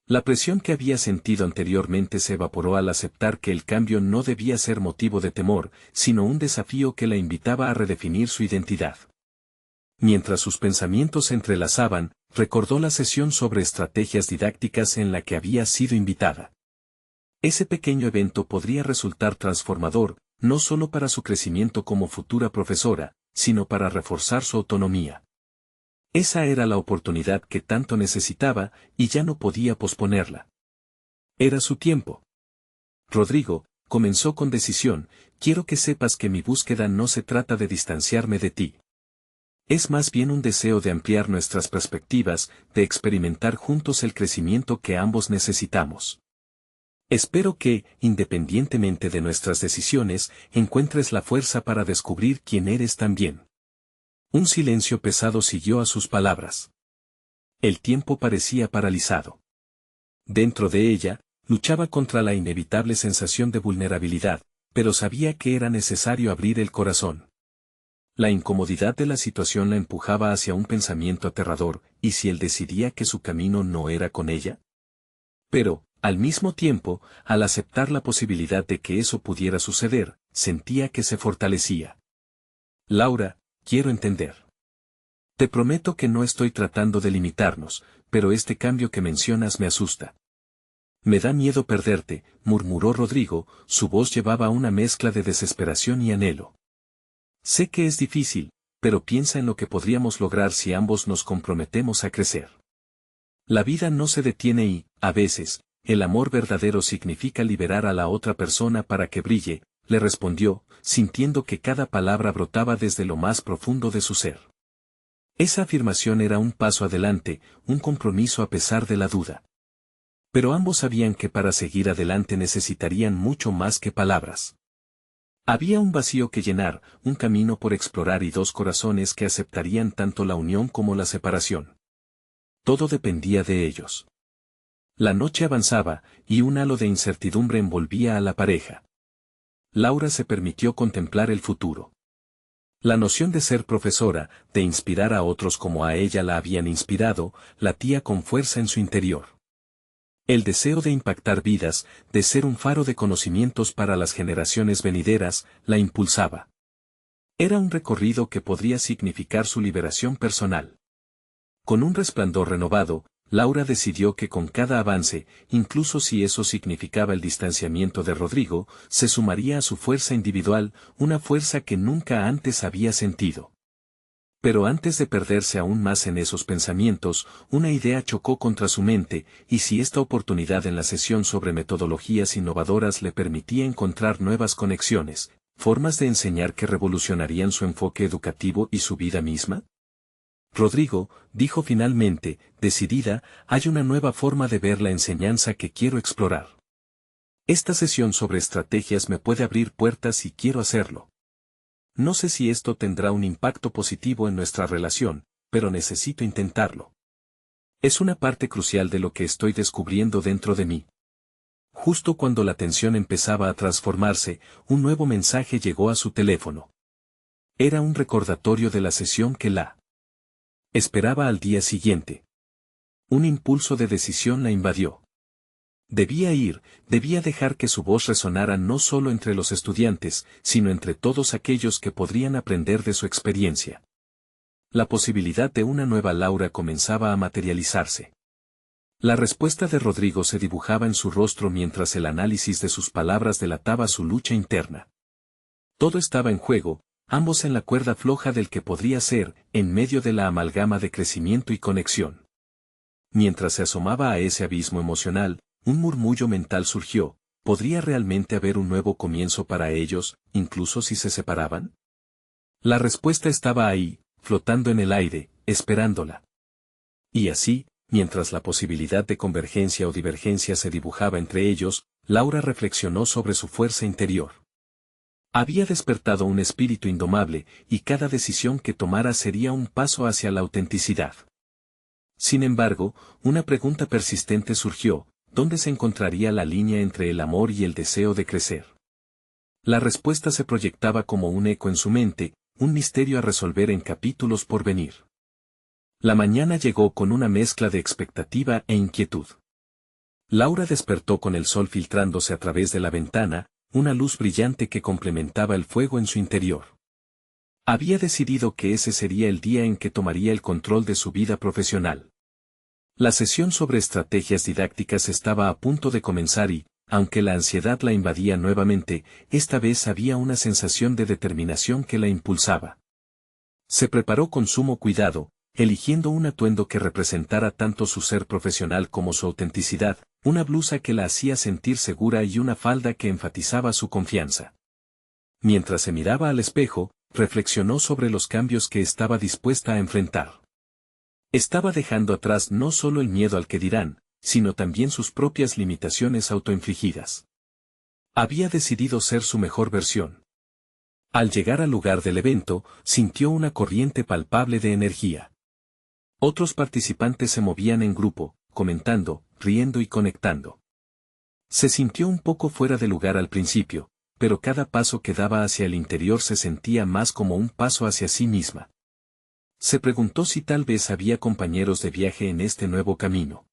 La presión que había sentido anteriormente se evaporó al aceptar que el cambio no debía ser motivo de temor, sino un desafío que la invitaba a redefinir su identidad. Mientras sus pensamientos se entrelazaban, recordó la sesión sobre estrategias didácticas en la que había sido invitada. Ese pequeño evento podría resultar transformador, no solo para su crecimiento como futura profesora, sino para reforzar su autonomía. Esa era la oportunidad que tanto necesitaba, y ya no podía posponerla. Era su tiempo. Rodrigo, comenzó con decisión, quiero que sepas que mi búsqueda no se trata de distanciarme de ti. Es más bien un deseo de ampliar nuestras perspectivas, de experimentar juntos el crecimiento que ambos necesitamos. Espero que, independientemente de nuestras decisiones, encuentres la fuerza para descubrir quién eres también. Un silencio pesado siguió a sus palabras. El tiempo parecía paralizado. Dentro de ella, Luchaba contra la inevitable sensación de vulnerabilidad, pero sabía que era necesario abrir el corazón. La incomodidad de la situación la empujaba hacia un pensamiento aterrador, ¿y si él decidía que su camino no era con ella? Pero, al mismo tiempo, al aceptar la posibilidad de que eso pudiera suceder, sentía que se fortalecía. Laura, quiero entender. Te prometo que no estoy tratando de limitarnos, pero este cambio que mencionas me asusta. Me da miedo perderte, murmuró Rodrigo, su voz llevaba una mezcla de desesperación y anhelo. Sé que es difícil, pero piensa en lo que podríamos lograr si ambos nos comprometemos a crecer. La vida no se detiene y, a veces, el amor verdadero significa liberar a la otra persona para que brille, le respondió, sintiendo que cada palabra brotaba desde lo más profundo de su ser. Esa afirmación era un paso adelante, un compromiso a pesar de la duda. Pero ambos sabían que para seguir adelante necesitarían mucho más que palabras. Había un vacío que llenar, un camino por explorar y dos corazones que aceptarían tanto la unión como la separación. Todo dependía de ellos. La noche avanzaba, y un halo de incertidumbre envolvía a la pareja. Laura se permitió contemplar el futuro. La noción de ser profesora, de inspirar a otros como a ella la habían inspirado, latía con fuerza en su interior. El deseo de impactar vidas, de ser un faro de conocimientos para las generaciones venideras, la impulsaba. Era un recorrido que podría significar su liberación personal. Con un resplandor renovado, Laura decidió que con cada avance, incluso si eso significaba el distanciamiento de Rodrigo, se sumaría a su fuerza individual, una fuerza que nunca antes había sentido. Pero antes de perderse aún más en esos pensamientos, una idea chocó contra su mente, y si esta oportunidad en la sesión sobre metodologías innovadoras le permitía encontrar nuevas conexiones, formas de enseñar que revolucionarían su enfoque educativo y su vida misma. Rodrigo, dijo finalmente, decidida, hay una nueva forma de ver la enseñanza que quiero explorar. Esta sesión sobre estrategias me puede abrir puertas y quiero hacerlo. No sé si esto tendrá un impacto positivo en nuestra relación, pero necesito intentarlo. Es una parte crucial de lo que estoy descubriendo dentro de mí. Justo cuando la tensión empezaba a transformarse, un nuevo mensaje llegó a su teléfono. Era un recordatorio de la sesión que la esperaba al día siguiente. Un impulso de decisión la invadió. Debía ir, debía dejar que su voz resonara no solo entre los estudiantes, sino entre todos aquellos que podrían aprender de su experiencia. La posibilidad de una nueva Laura comenzaba a materializarse. La respuesta de Rodrigo se dibujaba en su rostro mientras el análisis de sus palabras delataba su lucha interna. Todo estaba en juego, ambos en la cuerda floja del que podría ser, en medio de la amalgama de crecimiento y conexión. Mientras se asomaba a ese abismo emocional, un murmullo mental surgió, ¿podría realmente haber un nuevo comienzo para ellos, incluso si se separaban? La respuesta estaba ahí, flotando en el aire, esperándola. Y así, mientras la posibilidad de convergencia o divergencia se dibujaba entre ellos, Laura reflexionó sobre su fuerza interior. Había despertado un espíritu indomable, y cada decisión que tomara sería un paso hacia la autenticidad. Sin embargo, una pregunta persistente surgió, ¿dónde se encontraría la línea entre el amor y el deseo de crecer? La respuesta se proyectaba como un eco en su mente, un misterio a resolver en capítulos por venir. La mañana llegó con una mezcla de expectativa e inquietud. Laura despertó con el sol filtrándose a través de la ventana, una luz brillante que complementaba el fuego en su interior. Había decidido que ese sería el día en que tomaría el control de su vida profesional. La sesión sobre estrategias didácticas estaba a punto de comenzar y, aunque la ansiedad la invadía nuevamente, esta vez había una sensación de determinación que la impulsaba. Se preparó con sumo cuidado, eligiendo un atuendo que representara tanto su ser profesional como su autenticidad, una blusa que la hacía sentir segura y una falda que enfatizaba su confianza. Mientras se miraba al espejo, reflexionó sobre los cambios que estaba dispuesta a enfrentar. Estaba dejando atrás no solo el miedo al que dirán, sino también sus propias limitaciones autoinfligidas. Había decidido ser su mejor versión. Al llegar al lugar del evento, sintió una corriente palpable de energía. Otros participantes se movían en grupo, comentando, riendo y conectando. Se sintió un poco fuera de lugar al principio, pero cada paso que daba hacia el interior se sentía más como un paso hacia sí misma. Se preguntó si tal vez había compañeros de viaje en este nuevo camino.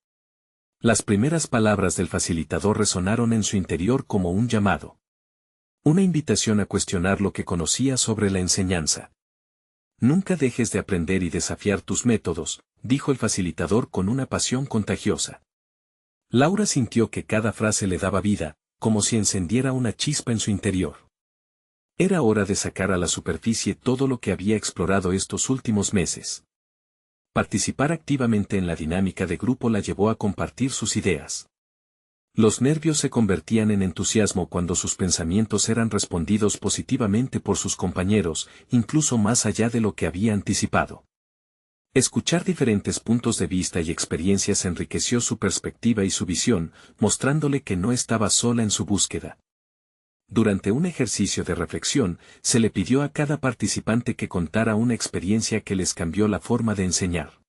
Las primeras palabras del facilitador resonaron en su interior como un llamado. Una invitación a cuestionar lo que conocía sobre la enseñanza. Nunca dejes de aprender y desafiar tus métodos, dijo el facilitador con una pasión contagiosa. Laura sintió que cada frase le daba vida, como si encendiera una chispa en su interior. Era hora de sacar a la superficie todo lo que había explorado estos últimos meses. Participar activamente en la dinámica de grupo la llevó a compartir sus ideas. Los nervios se convertían en entusiasmo cuando sus pensamientos eran respondidos positivamente por sus compañeros, incluso más allá de lo que había anticipado. Escuchar diferentes puntos de vista y experiencias enriqueció su perspectiva y su visión, mostrándole que no estaba sola en su búsqueda. Durante un ejercicio de reflexión, se le pidió a cada participante que contara una experiencia que les cambió la forma de enseñar.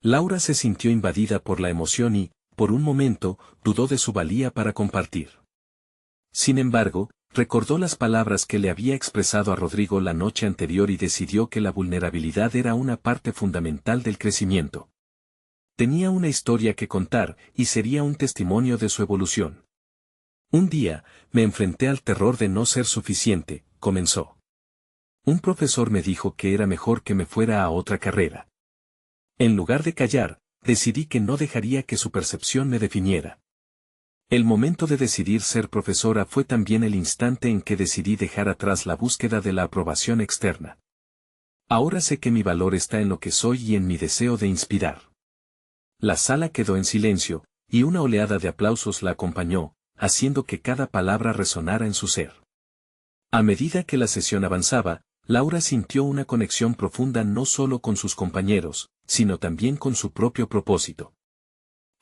Laura se sintió invadida por la emoción y, por un momento, dudó de su valía para compartir. Sin embargo, recordó las palabras que le había expresado a Rodrigo la noche anterior y decidió que la vulnerabilidad era una parte fundamental del crecimiento. Tenía una historia que contar, y sería un testimonio de su evolución. Un día, me enfrenté al terror de no ser suficiente, comenzó. Un profesor me dijo que era mejor que me fuera a otra carrera. En lugar de callar, decidí que no dejaría que su percepción me definiera. El momento de decidir ser profesora fue también el instante en que decidí dejar atrás la búsqueda de la aprobación externa. Ahora sé que mi valor está en lo que soy y en mi deseo de inspirar. La sala quedó en silencio, y una oleada de aplausos la acompañó, haciendo que cada palabra resonara en su ser. A medida que la sesión avanzaba, Laura sintió una conexión profunda no solo con sus compañeros, sino también con su propio propósito.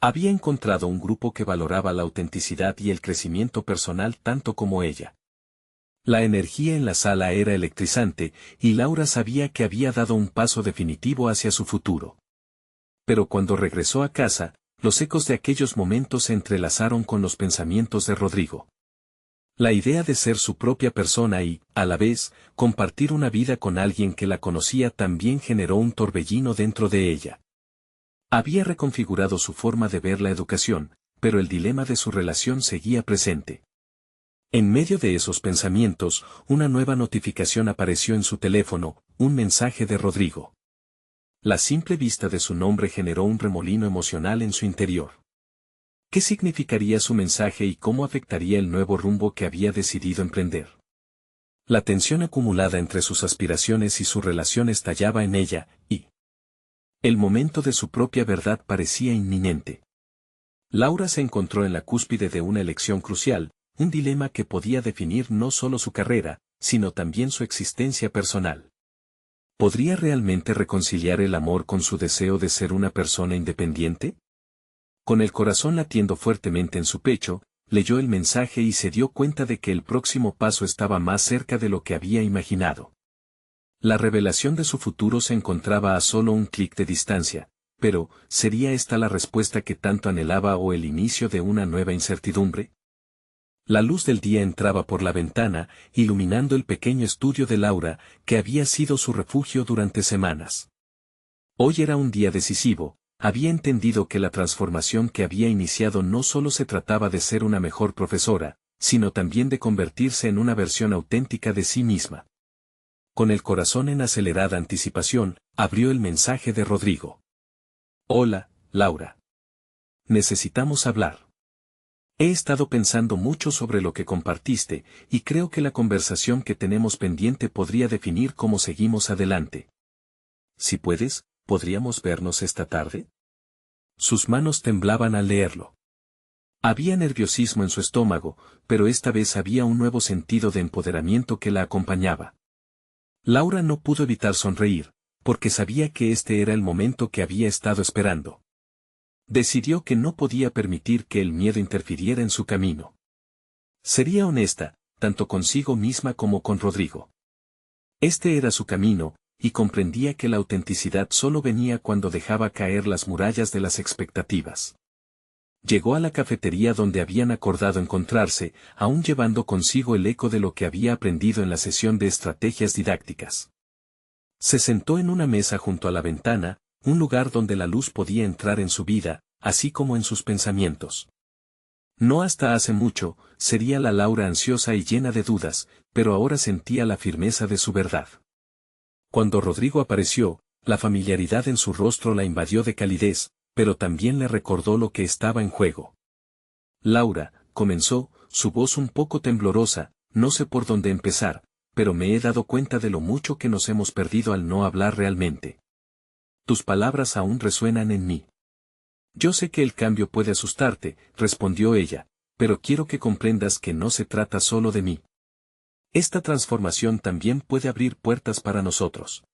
Había encontrado un grupo que valoraba la autenticidad y el crecimiento personal tanto como ella. La energía en la sala era electrizante, y Laura sabía que había dado un paso definitivo hacia su futuro. Pero cuando regresó a casa, los ecos de aquellos momentos se entrelazaron con los pensamientos de Rodrigo. La idea de ser su propia persona y, a la vez, compartir una vida con alguien que la conocía también generó un torbellino dentro de ella. Había reconfigurado su forma de ver la educación, pero el dilema de su relación seguía presente. En medio de esos pensamientos, una nueva notificación apareció en su teléfono, un mensaje de Rodrigo. La simple vista de su nombre generó un remolino emocional en su interior. ¿Qué significaría su mensaje y cómo afectaría el nuevo rumbo que había decidido emprender? La tensión acumulada entre sus aspiraciones y su relación estallaba en ella, y el momento de su propia verdad parecía inminente. Laura se encontró en la cúspide de una elección crucial, un dilema que podía definir no solo su carrera, sino también su existencia personal. ¿Podría realmente reconciliar el amor con su deseo de ser una persona independiente? Con el corazón latiendo fuertemente en su pecho, leyó el mensaje y se dio cuenta de que el próximo paso estaba más cerca de lo que había imaginado. La revelación de su futuro se encontraba a solo un clic de distancia, pero, ¿sería esta la respuesta que tanto anhelaba o el inicio de una nueva incertidumbre? La luz del día entraba por la ventana, iluminando el pequeño estudio de Laura, que había sido su refugio durante semanas. Hoy era un día decisivo, había entendido que la transformación que había iniciado no solo se trataba de ser una mejor profesora, sino también de convertirse en una versión auténtica de sí misma. Con el corazón en acelerada anticipación, abrió el mensaje de Rodrigo. Hola, Laura. Necesitamos hablar. He estado pensando mucho sobre lo que compartiste, y creo que la conversación que tenemos pendiente podría definir cómo seguimos adelante. Si puedes, ¿podríamos vernos esta tarde? Sus manos temblaban al leerlo. Había nerviosismo en su estómago, pero esta vez había un nuevo sentido de empoderamiento que la acompañaba. Laura no pudo evitar sonreír, porque sabía que este era el momento que había estado esperando. Decidió que no podía permitir que el miedo interfiriera en su camino. Sería honesta, tanto consigo misma como con Rodrigo. Este era su camino, y comprendía que la autenticidad solo venía cuando dejaba caer las murallas de las expectativas. Llegó a la cafetería donde habían acordado encontrarse, aún llevando consigo el eco de lo que había aprendido en la sesión de estrategias didácticas. Se sentó en una mesa junto a la ventana, un lugar donde la luz podía entrar en su vida, así como en sus pensamientos. No hasta hace mucho, sería la Laura ansiosa y llena de dudas, pero ahora sentía la firmeza de su verdad. Cuando Rodrigo apareció, la familiaridad en su rostro la invadió de calidez, pero también le recordó lo que estaba en juego. Laura, comenzó, su voz un poco temblorosa, no sé por dónde empezar, pero me he dado cuenta de lo mucho que nos hemos perdido al no hablar realmente. Tus palabras aún resuenan en mí. Yo sé que el cambio puede asustarte, respondió ella, pero quiero que comprendas que no se trata solo de mí. Esta transformación también puede abrir puertas para nosotros.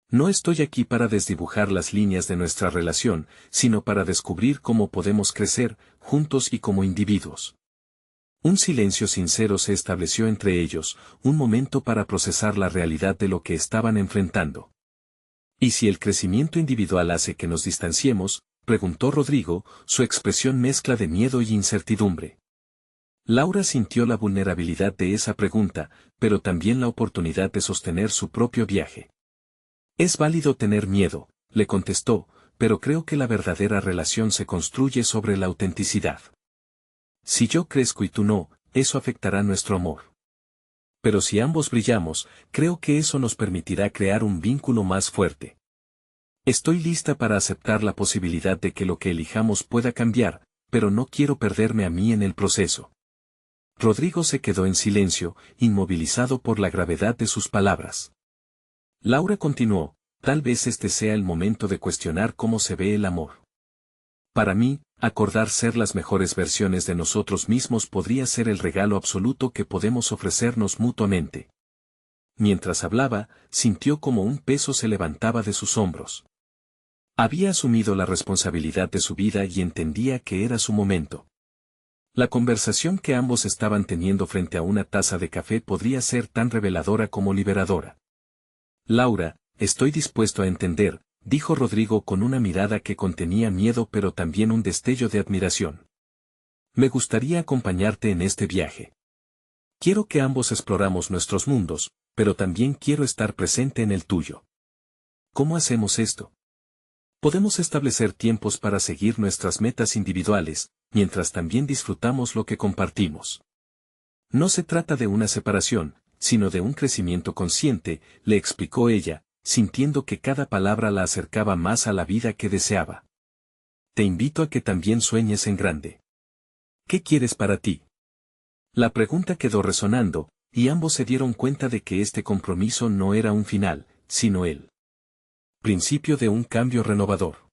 No estoy aquí para desdibujar las líneas de nuestra relación, sino para descubrir cómo podemos crecer, juntos y como individuos. Un silencio sincero se estableció entre ellos, un momento para procesar la realidad de lo que estaban enfrentando. ¿Y si el crecimiento individual hace que nos distanciemos?, preguntó Rodrigo, su expresión mezcla de miedo y incertidumbre. Laura sintió la vulnerabilidad de esa pregunta, pero también la oportunidad de sostener su propio viaje. Es válido tener miedo, le contestó, pero creo que la verdadera relación se construye sobre la autenticidad. Si yo crezco y tú no, eso afectará nuestro amor. Pero si ambos brillamos, creo que eso nos permitirá crear un vínculo más fuerte. Estoy lista para aceptar la posibilidad de que lo que elijamos pueda cambiar, pero no quiero perderme a mí en el proceso. Rodrigo se quedó en silencio, inmovilizado por la gravedad de sus palabras. Laura continuó, tal vez este sea el momento de cuestionar cómo se ve el amor. Para mí, acordar ser las mejores versiones de nosotros mismos podría ser el regalo absoluto que podemos ofrecernos mutuamente. Mientras hablaba, sintió como un peso se levantaba de sus hombros. Había asumido la responsabilidad de su vida y entendía que era su momento. La conversación que ambos estaban teniendo frente a una taza de café podría ser tan reveladora como liberadora. Laura, estoy dispuesto a entender, dijo Rodrigo con una mirada que contenía miedo pero también un destello de admiración. Me gustaría acompañarte en este viaje. Quiero que ambos exploramos nuestros mundos, pero también quiero estar presente en el tuyo. ¿Cómo hacemos esto? Podemos establecer tiempos para seguir nuestras metas individuales, mientras también disfrutamos lo que compartimos. No se trata de una separación, sino de un crecimiento consciente, le explicó ella, sintiendo que cada palabra la acercaba más a la vida que deseaba. Te invito a que también sueñes en grande. ¿Qué quieres para ti? La pregunta quedó resonando, y ambos se dieron cuenta de que este compromiso no era un final, sino el principio de un cambio renovador.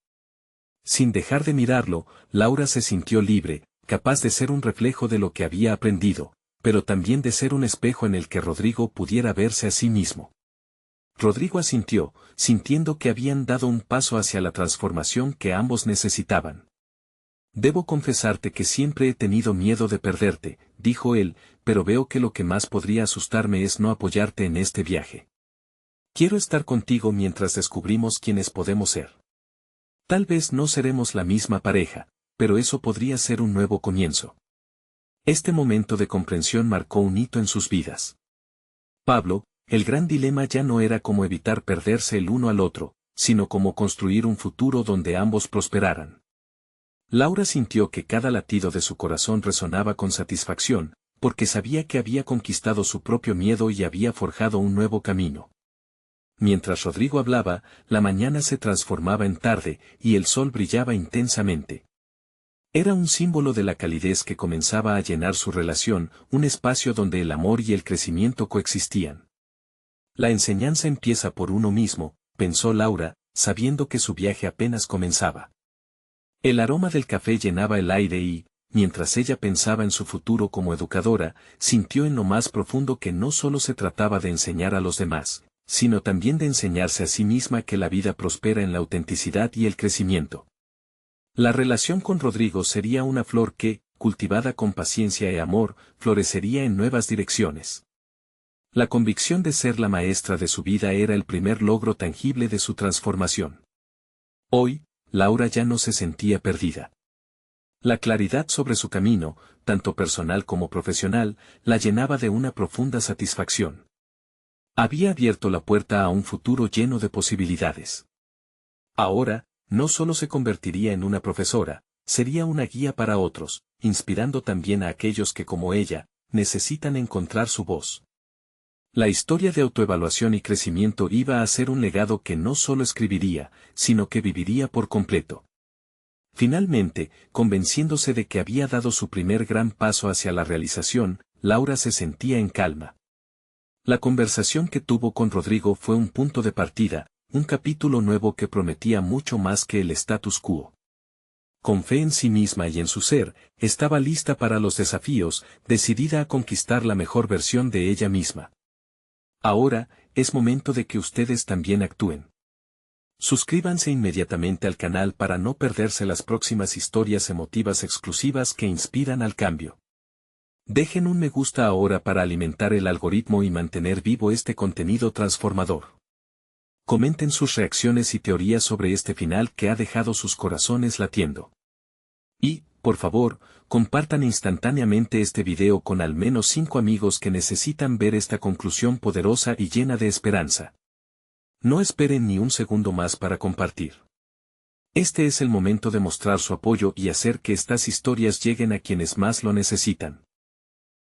Sin dejar de mirarlo, Laura se sintió libre, capaz de ser un reflejo de lo que había aprendido, pero también de ser un espejo en el que Rodrigo pudiera verse a sí mismo. Rodrigo asintió, sintiendo que habían dado un paso hacia la transformación que ambos necesitaban. Debo confesarte que siempre he tenido miedo de perderte, dijo él, pero veo que lo que más podría asustarme es no apoyarte en este viaje. Quiero estar contigo mientras descubrimos quiénes podemos ser. Tal vez no seremos la misma pareja, pero eso podría ser un nuevo comienzo. Este momento de comprensión marcó un hito en sus vidas. Pablo, el gran dilema ya no era cómo evitar perderse el uno al otro, sino cómo construir un futuro donde ambos prosperaran. Laura sintió que cada latido de su corazón resonaba con satisfacción, porque sabía que había conquistado su propio miedo y había forjado un nuevo camino. Mientras Rodrigo hablaba, la mañana se transformaba en tarde, y el sol brillaba intensamente. Era un símbolo de la calidez que comenzaba a llenar su relación, un espacio donde el amor y el crecimiento coexistían. La enseñanza empieza por uno mismo, pensó Laura, sabiendo que su viaje apenas comenzaba. El aroma del café llenaba el aire y, mientras ella pensaba en su futuro como educadora, sintió en lo más profundo que no solo se trataba de enseñar a los demás, sino también de enseñarse a sí misma que la vida prospera en la autenticidad y el crecimiento. La relación con Rodrigo sería una flor que, cultivada con paciencia y amor, florecería en nuevas direcciones. La convicción de ser la maestra de su vida era el primer logro tangible de su transformación. Hoy, Laura ya no se sentía perdida. La claridad sobre su camino, tanto personal como profesional, la llenaba de una profunda satisfacción. Había abierto la puerta a un futuro lleno de posibilidades. Ahora, no solo se convertiría en una profesora, sería una guía para otros, inspirando también a aquellos que como ella, necesitan encontrar su voz. La historia de autoevaluación y crecimiento iba a ser un legado que no solo escribiría, sino que viviría por completo. Finalmente, convenciéndose de que había dado su primer gran paso hacia la realización, Laura se sentía en calma. La conversación que tuvo con Rodrigo fue un punto de partida, un capítulo nuevo que prometía mucho más que el status quo. Con fe en sí misma y en su ser, estaba lista para los desafíos, decidida a conquistar la mejor versión de ella misma. Ahora, es momento de que ustedes también actúen. Suscríbanse inmediatamente al canal para no perderse las próximas historias emotivas exclusivas que inspiran al cambio. Dejen un me gusta ahora para alimentar el algoritmo y mantener vivo este contenido transformador. Comenten sus reacciones y teorías sobre este final que ha dejado sus corazones latiendo. Y, por favor, compartan instantáneamente este video con al menos 5 amigos que necesitan ver esta conclusión poderosa y llena de esperanza. No esperen ni un segundo más para compartir. Este es el momento de mostrar su apoyo y hacer que estas historias lleguen a quienes más lo necesitan.